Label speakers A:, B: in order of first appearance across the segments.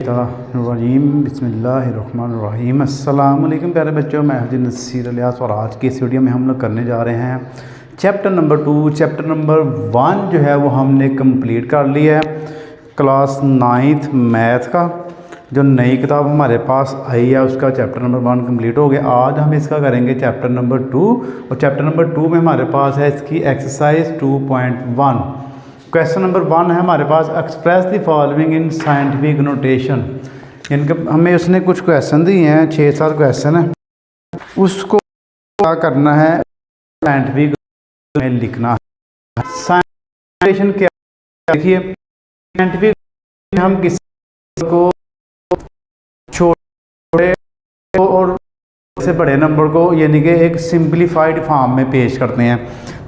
A: रहीम बिस्मिल्लाहिर्रहमानिर्रहीम। अस्सलाम वालेकुम प्यारे बच्चों, मैं हजी नसीर इलियास और आज की इस वीडियो में हम लोग करने जा रहे हैं चैप्टर नंबर 2। चैप्टर नंबर 1 जो है वो हमने कंप्लीट कर लिया है। क्लास 9th मैथ का जो नई किताब हमारे पास आई है उसका चैप्टर नंबर 1 कंप्लीट हो गया। आज हम इसका करेंगे चैप्टर नंबर 2 और चैप्टर नंबर 2 में हमारे पास है इसकी एक्सरसाइज 2.1। क्वेश्चन नंबर 1 है हमारे पास, express the following in scientific notation. इनके हमें उसने कुछ क्वेश्चन दिए हैं, 6-7 क्वेश्चन है, उसको क्या करना है, साइंटिफिक में लिखना है। साइंटिफिक क्या, देखिए साइंटिफिक हम किसी को छोटे और से बड़े नंबर को यानी कि एक सिंप्लीफाइड फॉर्म में पेश करते हैं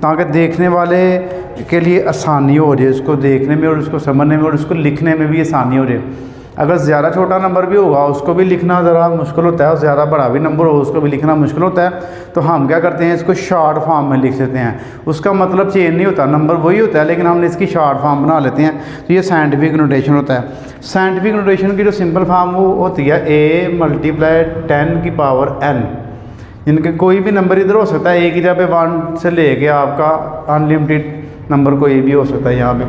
A: ताकि देखने वाले के लिए आसानी हो जाए, उसको देखने में और उसको समझने में और उसको लिखने में भी आसानी हो जाए। अगर ज़्यादा छोटा नंबर भी होगा उसको भी लिखना ज़रा मुश्किल होता है और ज़्यादा बड़ा भी नंबर हो उसको भी लिखना मुश्किल होता है, तो हम क्या करते हैं, इसको शॉर्ट फॉर्म में लिख देते हैं। उसका मतलब चेंज नहीं होता, नंबर वही होता है लेकिन हमने इसकी शॉर्ट फॉर्म बना लेते हैं, तो ये साइंटिफिक नोटेशन होता है। साइंटिफिक नोटेशन की जो सिंपल फॉर्म वो होती है a × 10 की पावर n। इनके कोई भी नंबर इधर हो सकता है, एक ही जगह पे 1 से लेके आपका अनलिमिटेड नंबर कोई भी हो सकता है, यहाँ पे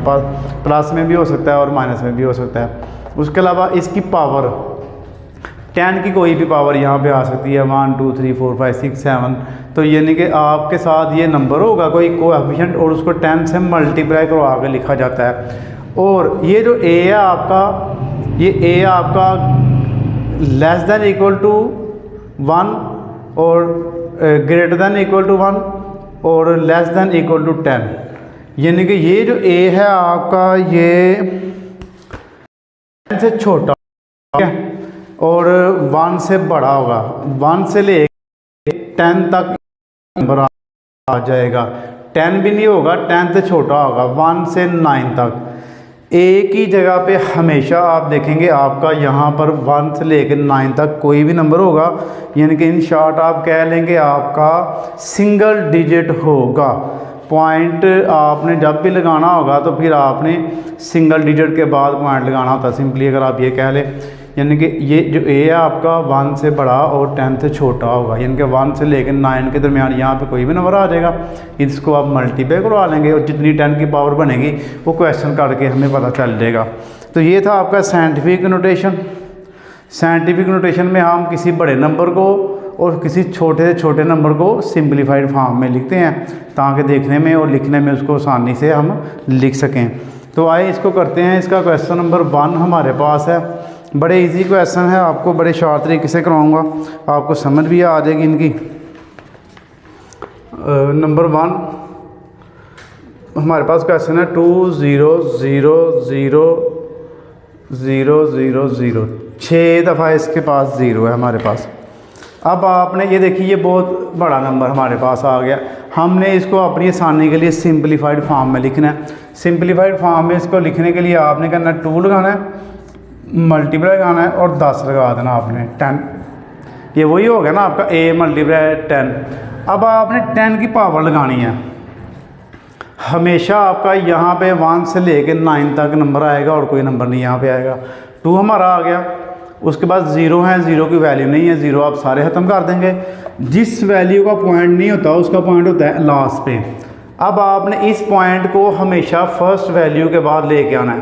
A: प्लस में भी हो सकता है और माइनस में भी हो सकता है। उसके अलावा इसकी पावर 10 की कोई भी पावर यहाँ पे आ सकती है, 1 2 3 4 5 6 7। तो यानी कि आपके साथ ये नंबर होगा कोई कोएफिशिएंट और उसको 10 से मल्टीप्लाई करवा के लिखा जाता है। और ये जो a है आपका, ये a आपका लेस देन इक्वल टू 1 और ग्रेटर देन इक्वल टू 1 और लेस देन इक्वल टू 10। यानी कि ये जो a है आपका ये 10 से छोटा है और 1 से बड़ा होगा, 1 से ले 10 तक नंबर आ जाएगा। 10 भी नहीं होगा, 10 से छोटा होगा, 1 से 9 तक। एक ही जगह पे हमेशा आप देखेंगे आपका यहाँ पर 1 से लेकर 9 तक कोई भी नंबर होगा, यानी कि इन शॉर्ट आप कह लेंगे आपका सिंगल डिजिट होगा। पॉइंट आपने जब भी लगाना होगा तो फिर आपने सिंगल डिजिट के बाद पॉइंट लगाना होता है, सिंपली अगर आप ये कह लें। यानी कि ये जो a है आपका 1 से बड़ा और 10 से छोटा होगा, यानी कि 1 से लेकर 9 के दरमियान यहाँ पे कोई भी नंबर आ जाएगा, इसको आप मल्टीप्लाई करवा लेंगे और जितनी 10 की पावर बनेगी वो क्वेश्चन करके हमें पता चल जाएगा। तो ये था आपका साइंटिफिक नोटेशन। साइंटिफिक नोटेशन में हम किसी बड़े नंबर को और किसी छोटे से छोटे नंबर को सिंप्लीफाइड फॉर्म में लिखते हैं ताकि देखने में और लिखने में उसको आसानी से हम लिख सकें। तो आइए इसको करते हैं। इसका क्वेश्चन नंबर 1 हमारे पास है, बड़े इजी क्वेश्चन है, आपको बड़े शॉर्ट तरीके से कराऊंगा, आपको समझ भी आ जाएगी इनकी। नंबर 1 हमारे पास क्वेश्चन है 2 0 0 0 0 0 0। 6 दफ़ा इसके पास 0 है हमारे पास। अब आपने ये देखिए ये बहुत बड़ा नंबर हमारे पास आ गया, हमने इसको अपनी आसानी के लिए सिंप्लीफाइड फॉर्म में लिखना है। सिंप्लीफाइड फॉर्म में इसको लिखने के लिए आपने करना है 2 लगाना है, मल्टीप्लाई लगाना है और 10 लगा देना आपने 10। ये वही हो गया ना आपका a × 10। अब आपने 10 की पावर लगानी है। हमेशा आपका यहाँ पे 1 से लेकर 9 तक नंबर आएगा और कोई नंबर नहीं यहाँ पे आएगा। 2 हमारा आ गया, उसके बाद 0 है, 0 की वैल्यू नहीं है, 0 आप सारे ख़त्म कर देंगे। जिस वैल्यू का पॉइंट नहीं होता उसका पॉइंट होता है लास्ट पे। अब आपने इस पॉइंट को हमेशा फर्स्ट वैल्यू के बाद लेके आना है।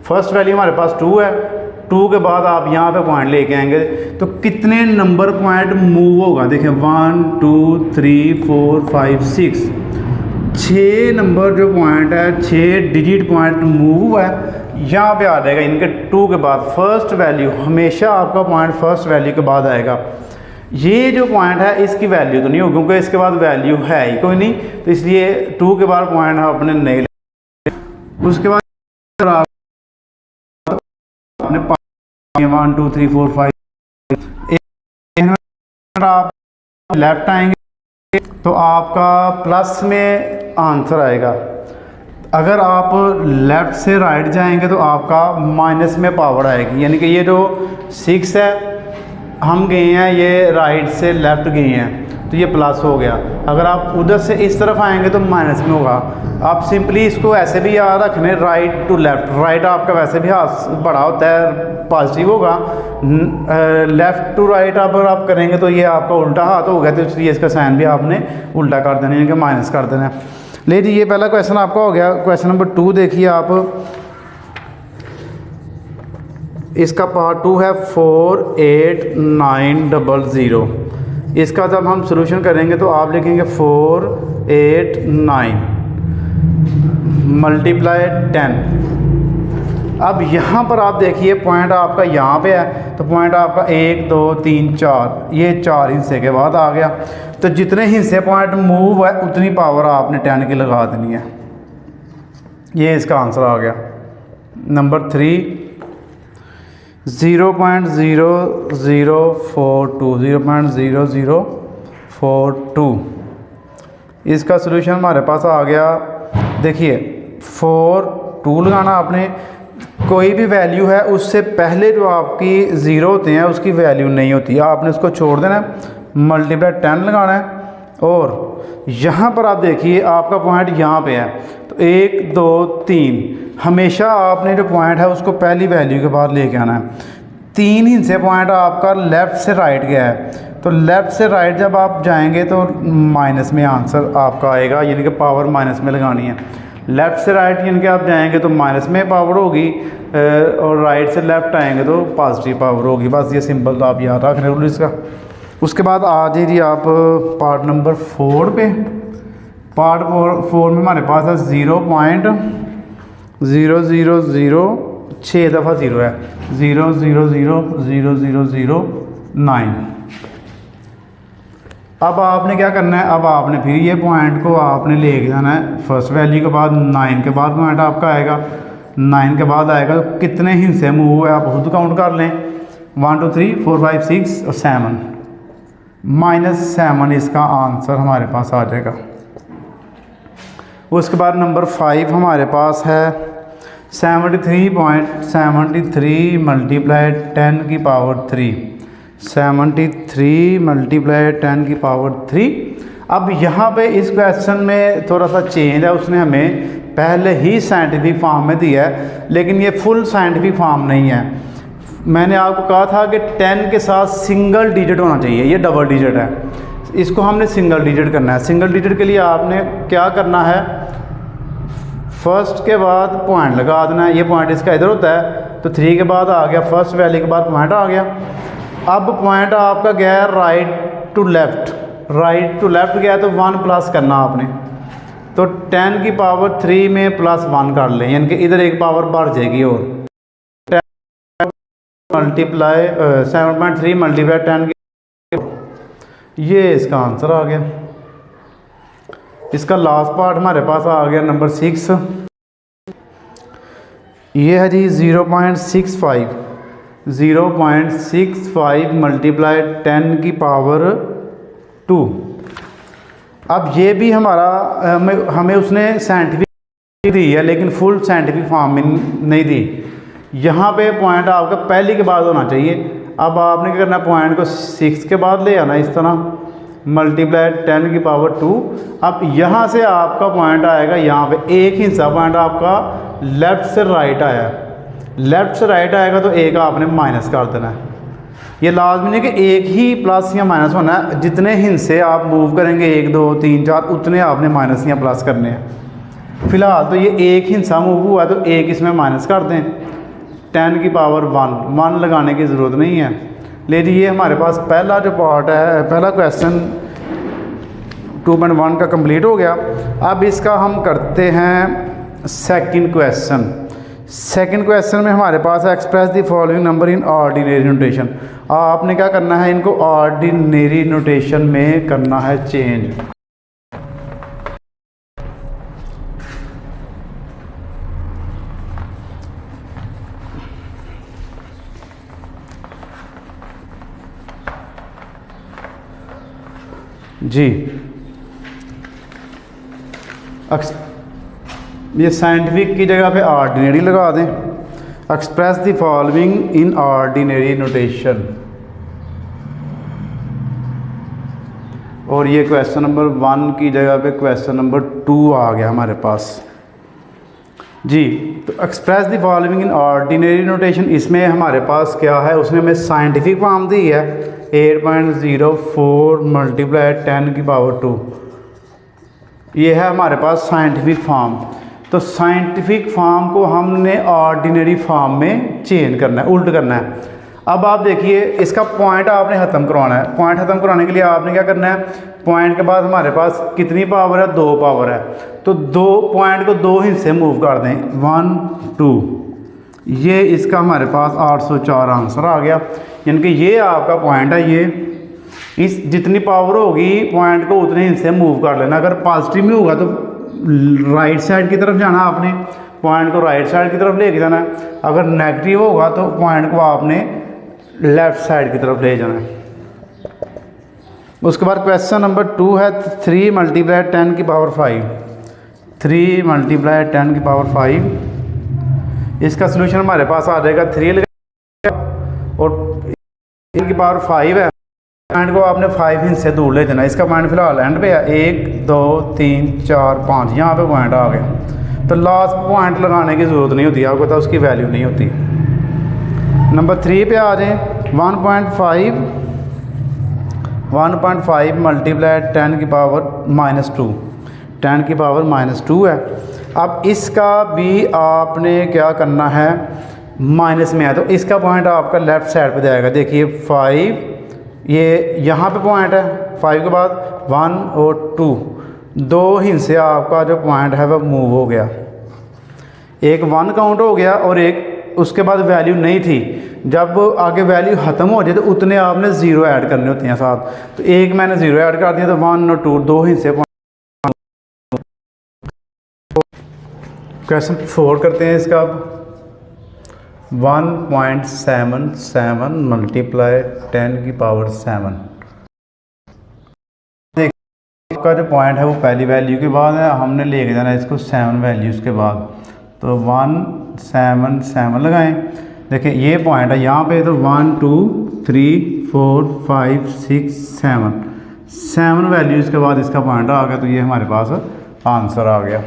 A: फर्स्ट वैल्यू हमारे पास 2 है, 2 के बाद आप यहाँ पे पॉइंट लेके आएंगे तो कितने नंबर पॉइंट मूव होगा, देखिए 1 2 3 4 5 6, 6 नंबर जो पॉइंट है, 6 डिजिट पॉइंट मूव हुआ है, यहाँ पे आ जाएगा इनके 2 के बाद। फर्स्ट वैल्यू हमेशा आपका पॉइंट फर्स्ट वैल्यू के बाद आएगा। ये जो पॉइंट है इसकी वैल्यू तो नहीं होगी क्योंकि इसके बाद वैल्यू है ही कोई नहीं, तो इसलिए 2 के बाद पॉइंट आपने नहीं लेना। उसके बाद आपने 1 2 3 4 5 आप लेफ्ट आएंगे तो आपका प्लस में आंसर आएगा। अगर आप लेफ़्ट से राइट जाएंगे तो आपका माइनस में पावर आएगी, यानी कि ये जो 6 है हम गए हैं ये राइट से लेफ़्ट गए हैं तो ये प्लस हो गया। अगर आप उधर से इस तरफ आएंगे तो माइनस में होगा। आप सिंपली इसको ऐसे भी याद रखने, राइट टू लेफ़्ट। राइट आपका वैसे भी हाथ बड़ा होता है, पॉजिटिव होगा। लेफ़्ट टू राइट अगर आप करेंगे तो ये आपका उल्टा हाथ हो गया, तो इसलिए इसका साइन भी आपने उल्टा कर देना, यानी कि माइनस कर देना। लेकिन ये पहला क्वेश्चन आपका हो गया। क्वेश्चन नंबर 2 देखिए आप, इसका पार्ट 2 है 48900। इसका जब हम सॉल्यूशन करेंगे तो आप लिखेंगे 489 मल्टीप्लाई 10। अब यहाँ पर आप देखिए पॉइंट आपका यहाँ पे है, तो पॉइंट आपका 1 2 3 4, ये 4 हिस्से के बाद आ गया। तो जितने हिस्से पॉइंट मूव है उतनी पावर आपने 10 की लगा देनी है। ये इसका आंसर आ गया। नंबर 3 0.0042 0.0042 इसका सॉल्यूशन हमारे पास आ गया। देखिए 4 लगाना आपने, कोई भी वैल्यू है उससे पहले जो आपकी ज़ीरो होते हैं उसकी वैल्यू नहीं होती, आपने उसको छोड़ देना है, मल्टीप्लाई 10 लगाना है। और यहाँ पर आप देखिए आपका पॉइंट यहाँ पे है, तो 1 2 3 हमेशा आपने जो पॉइंट है उसको पहली वैल्यू के बाद लेके आना है। 3 हिस्से पॉइंट आपका लेफ़्ट से राइट गया है, तो लेफ़्ट से राइट जब आप जाएंगे तो माइनस में आंसर आपका आएगा, यानी कि पावर माइनस में लगानी है। लेफ़्ट से राइट यानी कि आप जाएंगे तो माइनस में पावर होगी, और राइट से लेफ़्ट आएंगे तो पॉजिटिव पावर होगी। बस ये सिंपल तो आप याद रख रहे हो इसका। उसके बाद आ जाइए आप पार्ट नंबर 4 पे। पार्ट 4 में हमारे पास है 0.0006 दफ़ा 0 है, 0.000009। अब आपने क्या करना है, अब आपने फिर ये पॉइंट को आपने ले जाना है फर्स्ट वैल्यू के बाद, 9 के बाद पॉइंट आपका आएगा, 9 के बाद आएगा तो कितने हिस्से मूव हुए आप खुद काउंट कर लें, 1 2 3 4 5 6 और 7, -7 इसका आंसर हमारे पास आ जाएगा। उसके बाद नंबर 5 हमारे पास है 73.73 मल्टीप्लाई 10 की पावर 3, 73 मल्टीप्लाई 10 की पावर 3। अब यहाँ पे इस क्वेश्चन में थोड़ा सा चेंज है, उसने हमें पहले ही साइंटिफिक फॉर्म में दिया है, लेकिन ये फुल साइंटिफिक फॉर्म नहीं है। मैंने आपको कहा था कि 10 के साथ सिंगल डिजिट होना चाहिए, ये डबल डिजिट है, इसको हमने सिंगल डिजिट करना है। सिंगल डिजिट के लिए आपने क्या करना है, फर्स्ट के बाद पॉइंट लगा देना है। ये पॉइंट इसका इधर होता है, तो 3 के बाद आ गया, फर्स्ट वैल्यू के बाद पॉइंट आ गया। अब पॉइंट आपका गया है right to left, right to left गया तो 1 प्लस करना आपने, तो 10 की पावर 3 में +1 कर लें, यानी कि इधर एक पावर बढ़ जाएगी। और 10 मल्टीप्लाई 7.3 मल्टीप्लाई 10 की, ये इसका आंसर आ गया। इसका लास्ट पार्ट हमारे पास आ गया नंबर 6। ये है जी 0.65 मल्टीप्लाई 10 की पावर 2। अब ये भी हमारा हमें उसने साइंटिफिक दी है, लेकिन फुल साइंटिफिक फॉर्म में नहीं दी। यहाँ पे पॉइंट आपका पहले के बाद होना चाहिए। अब आपने क्या करना, पॉइंट को 6 के बाद ले आना, इस तरह मल्टीप्लाई 10 की पावर 2। अब यहाँ से आपका पॉइंट आएगा, यहाँ पे एक हिस्सा पॉइंट आपका लेफ़्ट से राइट आया, लेफ़्ट से राइट आएगा तो एक आपने माइनस कर देना है। ये लाजमी नहीं कि एक ही प्लस या माइनस होना है, जितने हिस्से आप मूव करेंगे 1 2 3 4 उतने आपने माइनस या प्लस करने हैं। फ़िलहाल तो ये एक हिस्सा मूव हुआ तो एक इसमें माइनस कर दें, 10 की पावर 1 लगाने की ज़रूरत नहीं है। लेकिन ये हमारे पास पहला जो पार्ट है, पहला क्वेश्चन 2.1 का कंप्लीट हो गया। अब इसका हम करते हैं सेकंड क्वेश्चन। सेकंड क्वेश्चन में हमारे पास है express the following number in ordinary notation. आपने क्या करना है, इनको ऑर्डिनरी नोटेशन में करना है चेंज। जी ये साइंटिफिक की जगह पे ऑर्डिनरी लगा दें। Express the following in ordinary notation. और ये क्वेश्चन नंबर 1 की जगह पे क्वेश्चन नंबर 2 आ गया हमारे पास जी। तो express the following in ordinary notation, इसमें हमारे पास क्या है, उसने हमें साइंटिफिक फॉर्म दी है 8.04 मल्टीप्लाई 10 की पावर 2, ये है हमारे पास साइंटिफिक फॉर्म। तो साइंटिफिक फॉर्म को हमने ऑर्डिनरी फॉर्म में चेंज करना है, उल्ट करना है। अब आप देखिए इसका पॉइंट आपने ख़त्म करवाना है। पॉइंट ख़त्म कराने के लिए आपने क्या करना है, पॉइंट के बाद हमारे पास कितनी पावर है, 2 पावर है, तो 2 पॉइंट को 2 हिस्से मूव कर दें, 1 2, ये इसका हमारे पास 804 आंसर आ गया। यानी कि ये आपका पॉइंट है, ये इस जितनी पावर होगी पॉइंट को उतने हिस्से मूव कर लेना। अगर पॉजिटिव में होगा तो राइट साइड की तरफ जाना आपने, पॉइंट को राइट साइड की तरफ लेके जाना है। अगर नेगेटिव होगा तो पॉइंट को आपने लेफ़्ट साइड की तरफ ले जाना है। उसके बाद क्वेश्चन नंबर 2 है 3 मल्टीप्लाई 10 की पावर 5, 3 मल्टीप्लाई 10 की पावर 5। इसका सोल्यूशन हमारे पास आ जाएगा 3 और 3 की पावर 5 है। पॉइंट को आपने 5 हिस्से दूर ले जाना। इसका पॉइंट फिलहाल एंड पे है, 1 2 3 4 5, यहाँ पे पॉइंट आ गया। तो लास्ट पॉइंट लगाने की ज़रूरत नहीं होती, आपको पता उसकी वैल्यू नहीं होती। नंबर 3 पे आ जाएँ, 1.5 मल्टीप्लाई 10 की पावर -2, 10 की पावर -2 है। अब इसका भी आपने क्या करना है, माइनस में है तो इसका पॉइंट आपका लेफ़्ट साइड पे जाएगा। देखिए 5, ये यहाँ पे पॉइंट है, 5 के बाद 1 और 2, 2 हिस्से आपका जो पॉइंट है वह मूव हो गया। एक 1 काउंट हो गया और एक उसके बाद वैल्यू नहीं थी। जब आगे वैल्यू ख़त्म हो जाए तो उतने आपने 0 ऐड करने होते हैं साथ। तो एक मैंने 0 ऐड कर दिया तो 1 और 2, 2 हिस्से। क्वेश्चन 4 करते हैं इसका। अब 1.77 मल्टीप्लाई 10 की पावर 7, का जो पॉइंट है वो पहली वैल्यू के बाद है, हमने लेके जाना है इसको 7 वैल्यूज़ के बाद। तो 177 लगाएं। देखिए ये पॉइंट है यहाँ पे, तो 1 2 3 4 5 6 7 वैल्यूज़ के बाद इसका पॉइंट आ गया। तो ये हमारे पास आंसर आ गया।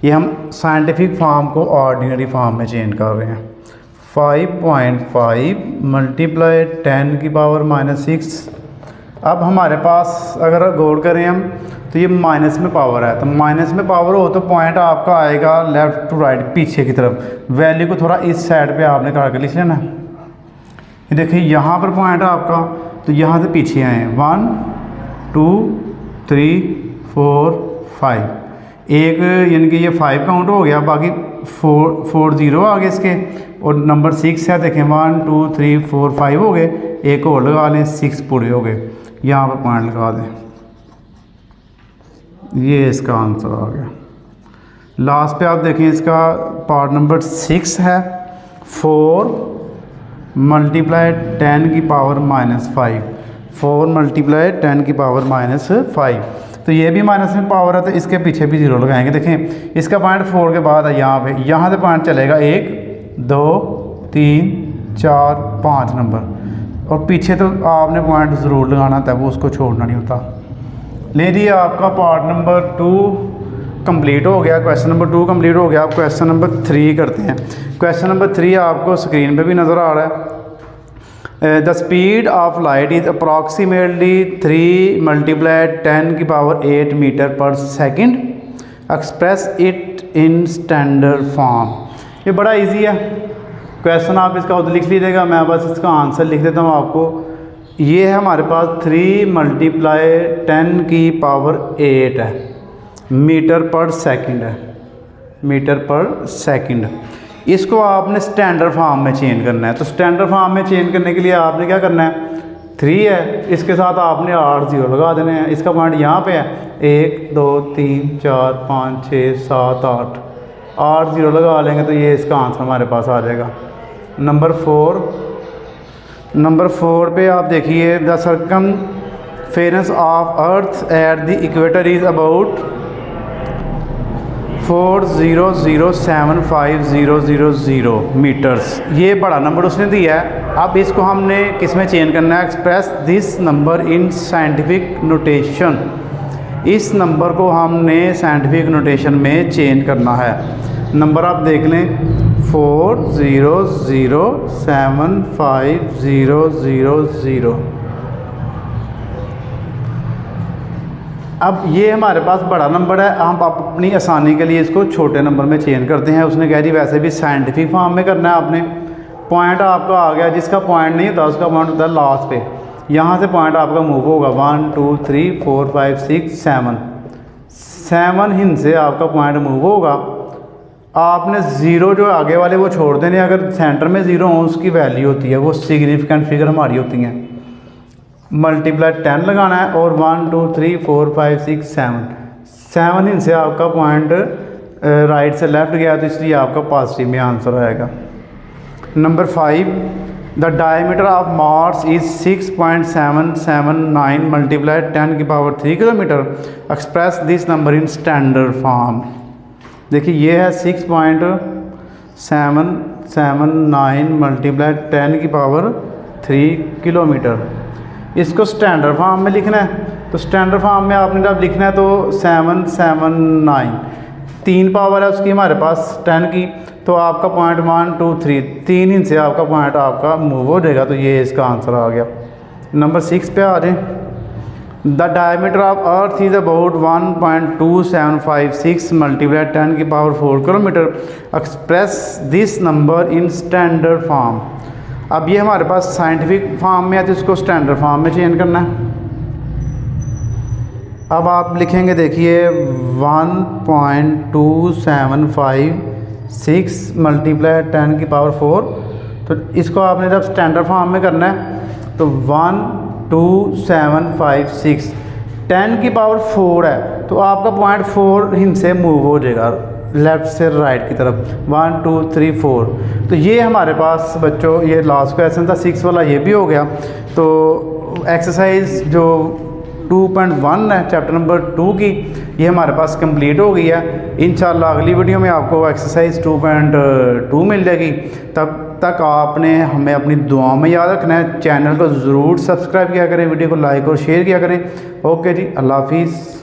A: ये हम साइंटिफिक फॉर्म को ऑर्डिनरी फॉर्म में चेंज कर रहे हैं। 5.5 मल्टीप्लाई 10 की पावर -6। अब हमारे पास अगर गौर करें हम तो ये माइनस में पावर है, तो माइनस में पावर हो तो पॉइंट आपका आएगा लेफ़्ट टू राइट, पीछे की तरफ। वैल्यू को थोड़ा इस साइड पे आपने करके लिख लेना। ये देखिए यहाँ पर पॉइंट है आपका, तो यहाँ से पीछे आए 1 2 3 4 5, एक यानी कि ये 5 काउंट हो गया, बाकी 4 0 आ गए इसके, और नंबर 6 है। देखें 1 2 3 4 5 हो गए, एक और लगा लें, 6 पूरे हो गए। यहाँ पर पॉइंट लगा दें, ये इसका आंसर आ गया। लास्ट पे आप देखें इसका पार्ट नंबर 6 है 4 मल्टीप्लाई 10 की पावर -5, 4 मल्टीप्लाई 10 की पावर -5। तो ये भी माइनस में पावर है तो इसके पीछे भी 0 लगाएंगे। देखें इसका पॉइंट 4 के बाद है यहाँ पे, यहाँ से पॉइंट चलेगा 1 2 3 4 5 नंबर, और पीछे तो आपने पॉइंट ज़रूर लगाना था, वो उसको छोड़ना नहीं होता। ले जी आपका पार्ट नंबर 2 कंप्लीट हो गया, क्वेश्चन नंबर 2 कंप्लीट हो गया। आप क्वेश्चन नंबर 3 करते हैं। क्वेश्चन नंबर 3 आपको स्क्रीन पे भी नज़र आ रहा है। The speed of light is approximately 3 multiply 10 की पावर 8 मीटर पर second, express it in standard form. ये बड़ा इजी है क्वेश्चन, आप इसका खुद लिख लीजिएगा, मैं बस इसका आंसर लिख देता हूँ आपको। ये है हमारे पास 3 मल्टीप्लाई 10 की पावर 8 है, मीटर पर सेकंड है, मीटर पर सेकंड। इसको आपने स्टैंडर्ड फॉर्म में चेंज करना है। तो स्टैंडर्ड फॉर्म में चेंज करने के लिए आपने क्या करना है, 3 है, इसके साथ आपने 8 0 लगा देने हैं। इसका पॉइंट यहाँ पे है 1 2 3 4 5 6 7 8 0 लगा लेंगे तो ये इसका आंसर हमारे पास आ जाएगा। नंबर 4 पे आप देखिए, the circumference of earth at the equator is about 4007500 metres, ये बड़ा नंबर उसने दिया है। अब इसको हमने किस में चेंज करना है? Express this number in scientific notation. इस नंबर को हमने साइंटिफिक नोटेशन में चेंज करना है। नंबर आप देख लें 4007500। अब ये हमारे पास बड़ा नंबर है, हम अपनी आसानी के लिए इसको छोटे नंबर में चेंज करते हैं। उसने कह दी वैसे भी साइंटिफिक फॉर्म में करना है आपने। पॉइंट आपका आ गया, जिसका पॉइंट नहीं होता उसका पॉइंट होता है लास्ट पे। यहाँ से पॉइंट आपका मूव होगा 1 2 3 4 5 6 7 हिंद से आपका पॉइंट मूव होगा। आपने ज़ीरो जो आगे वाले वो छोड़ देने, अगर सेंटर में ज़ीरो हो उसकी वैल्यू होती है, वो सिग्निफिकेंट फिगर हमारी होती हैं। मल्टीप्लाई 10 लगाना है और 1 2 3 4 5 6 7 हिंद से आपका पॉइंट राइट से लेफ्ट गया, तो इसलिए आपका पॉजिटिव में आंसर आएगा। Number 5, the diameter of Mars is 6.779 multiply 10 की power 3 kilometre. Express this number in standard form. देखिए ये है 6.779 मल्टीप्लाई 10 की पावर 3 किलोमीटर। इसको स्टैंडर्ड फॉर्म में लिखना है, तो स्टैंडर्ड फॉर्म में आपने जब लिखना है तो 779 3 पावर है उसकी हमारे पास 10 की, तो आपका पॉइंट 1 2 3 3 इंच से आपका पॉइंट आपका मूव हो जाएगा, तो ये इसका आंसर आ गया। नंबर 6 पे आ जाए। The diameter of earth is about 1.2756 multiply 10 की power 4 kilometre. Express this number in standard form. अब ये हमारे पास साइंटिफिक फॉर्म में है, तो इसको स्टैंडर्ड फॉर्म में चेंज करना है। अब आप लिखेंगे, देखिए 1.2756 मल्टीप्लाई 10 की पावर 4, तो इसको आपने जब स्टैंडर्ड फॉर्म में करना है तो 12756 10 की पावर 4 है, तो आपका पॉइंट 4 हिंद से मूव हो जाएगा लेफ़्ट से राइट की तरफ 1 2 3 4। तो ये हमारे पास बच्चों ये लास्ट क्वेश्चन था 6 वाला, ये भी हो गया। तो एक्सरसाइज जो 2.1 है चैप्टर नंबर 2 की, ये हमारे पास कंप्लीट हो गई है। इंशाल्लाह अगली वीडियो में आपको एक्सरसाइज 2.2 मिल जाएगी। तब तक आपने हमें अपनी दुआओं में याद रखना है। चैनल को ज़रूर सब्सक्राइब किया करें, वीडियो को लाइक और शेयर किया करें। ओके जी, अल्लाह हाफिज़।